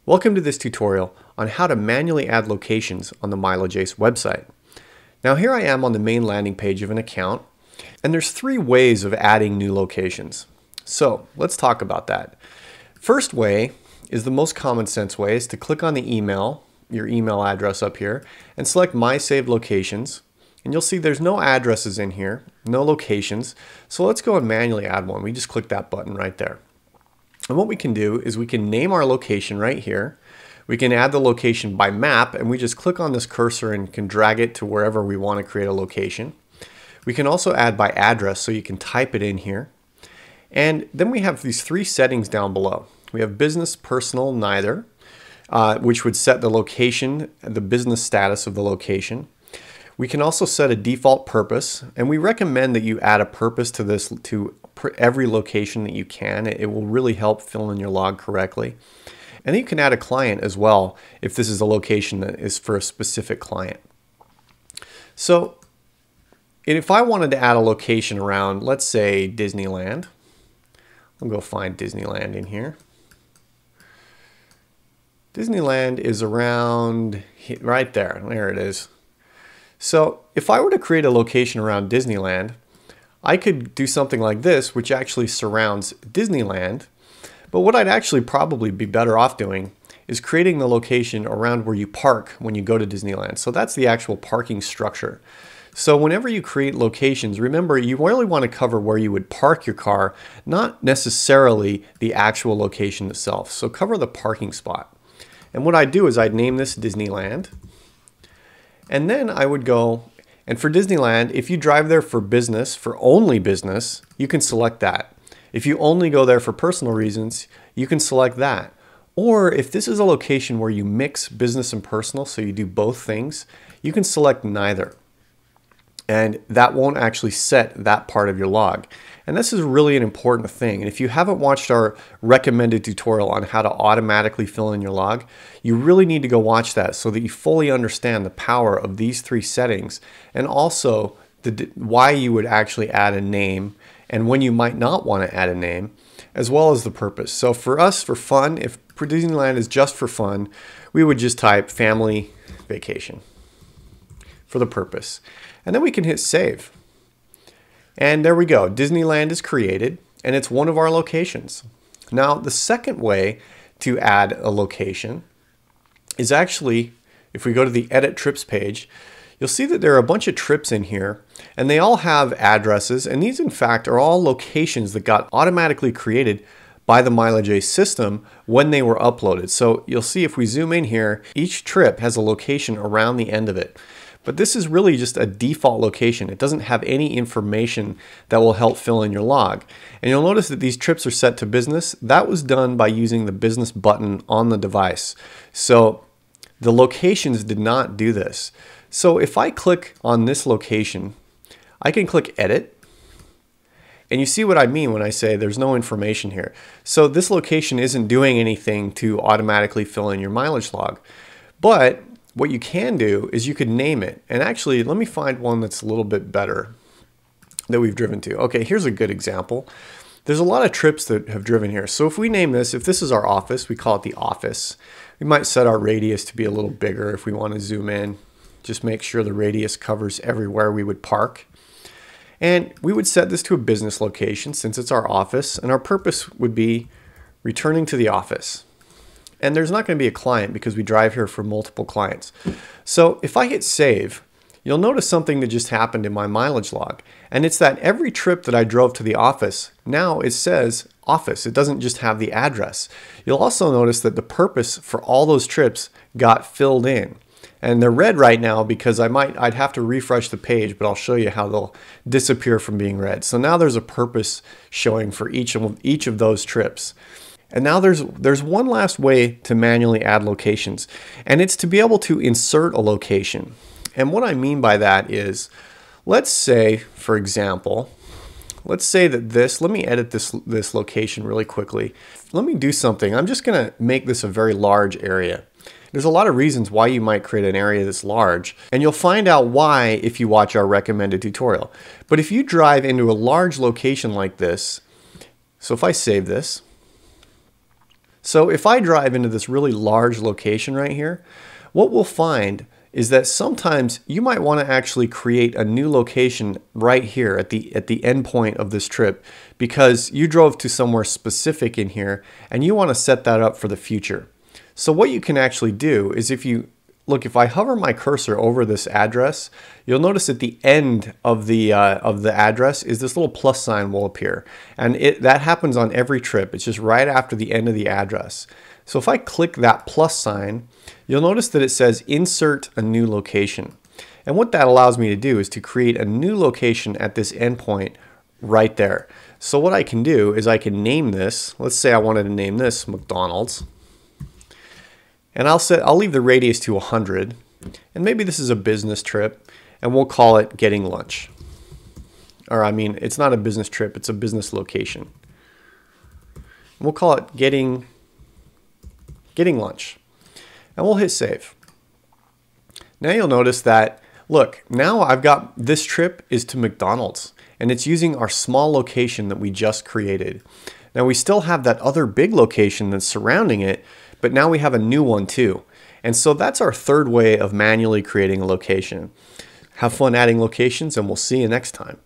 Welcome to this tutorial on how to manually add locations on the MileageAce website. Now here I am on the main landing page of an account, and there's three ways of adding new locations. So let's talk about that. First way is the most common sense way, is to click on the email, your email address up here, and select My Saved Locations. And you'll see there's no addresses in here, no locations. So let's go and manually add one. We just click that button right there. And what we can do is we can name our location right here. We can add the location by map, and we just click on this cursor and can drag it to wherever we want to create a location. We can also add by address, so you can type it in here. And then we have these three settings down below. We have business, personal, neither, which would set the location, the business status of the location. We can also set a default purpose, and we recommend that you add a purpose to this to every location that you can. It will really help fill in your log correctly. And then you can add a client as well if this is a location that is for a specific client. So if I wanted to add a location around, let's say Disneyland, I'll go find Disneyland in here. Disneyland is around right there. There it is. So if I were to create a location around Disneyland, I could do something like this, which actually surrounds Disneyland. But what I'd actually probably be better off doing is creating the location around where you park when you go to Disneyland. So that's the actual parking structure. So whenever you create locations, remember you really want to cover where you would park your car, not necessarily the actual location itself. So cover the parking spot. And what I'd do is I'd name this Disneyland. And then I would go, and for Disneyland, if you drive there for business, for only business, you can select that. If you only go there for personal reasons, you can select that. Or if this is a location where you mix business and personal, so you do both things, you can select neither. And that won't actually set that part of your log. And this is really an important thing. And if you haven't watched our recommended tutorial on how to automatically fill in your log, you really need to go watch that so that you fully understand the power of these three settings, and also why you would actually add a name and when you might not want to add a name, as well as the purpose. So for us, for fun, if Disneyland is just for fun, we would just type family vacation for the purpose. And then we can hit save. And there we go. Disneyland is created, and it's one of our locations. Now, the second way to add a location is actually, if we go to the Edit Trips page, you'll see that there are a bunch of trips in here, and they all have addresses, and these, in fact, are all locations that got automatically created by the MileageAce system when they were uploaded. So you'll see if we zoom in here, each trip has a location around the end of it. But this is really just a default location. It doesn't have any information that will help fill in your log. And you'll notice that these trips are set to business. That was done by using the business button on the device. So the locations did not do this. So if I click on this location, I can click Edit. And you see what I mean when I say there's no information here. So this location isn't doing anything to automatically fill in your mileage log. But what you can do is you could name it. And actually, let me find one that's a little bit better that we've driven to. Okay, here's a good example. There's a lot of trips that have driven here. So if we name this, if this is our office, we call it the office. We might set our radius to be a little bigger if we want to zoom in. Just make sure the radius covers everywhere we would park. And we would set this to a business location since it's our office. And our purpose would be returning to the office. And there's not going to be a client because we drive here for multiple clients. So if I hit save, you'll notice something that just happened in my mileage log. And it's that every trip that I drove to the office, now it says office. It doesn't just have the address. You'll also notice that the purpose for all those trips got filled in. And they're red right now because I'd have to refresh the page, but I'll show you how they'll disappear from being red. So now there's a purpose showing for each of those trips. And now there's one last way to manually add locations, and it's to be able to insert a location. And what I mean by that is, let's say, for example, let's say that let me edit this location really quickly. Let me do something. I'm just going to make this a very large area. There's a lot of reasons why you might create an area this large, and you'll find out why if you watch our recommended tutorial. But if you drive into a large location like this, so if I save this, So if I drive into this really large location right here, what we'll find is that sometimes you might want to actually create a new location right here at the end point of this trip, because you drove to somewhere specific in here and you want to set that up for the future. So what you can actually do is, if I hover my cursor over this address, you'll notice at the end of the address is this little plus sign will appear, and that happens on every trip. It's just right after the end of the address. So if I click that plus sign, you'll notice that it says insert a new location. And what that allows me to do is to create a new location at this endpoint right there. So what I can do is I can name this. Let's say I wanted to name this McDonald's. And I'll leave the radius to 100. And maybe this is a business trip, and we'll call it Getting Lunch. Or I mean, it's not a business trip, it's a business location. We'll call it Getting Lunch. And we'll hit save. Now you'll notice that, look, now I've got this trip is to McDonald's, and it's using our small location that we just created. Now we still have that other big location that's surrounding it, but now we have a new one too. And so that's our third way of manually creating a location. Have fun adding locations, and we'll see you next time.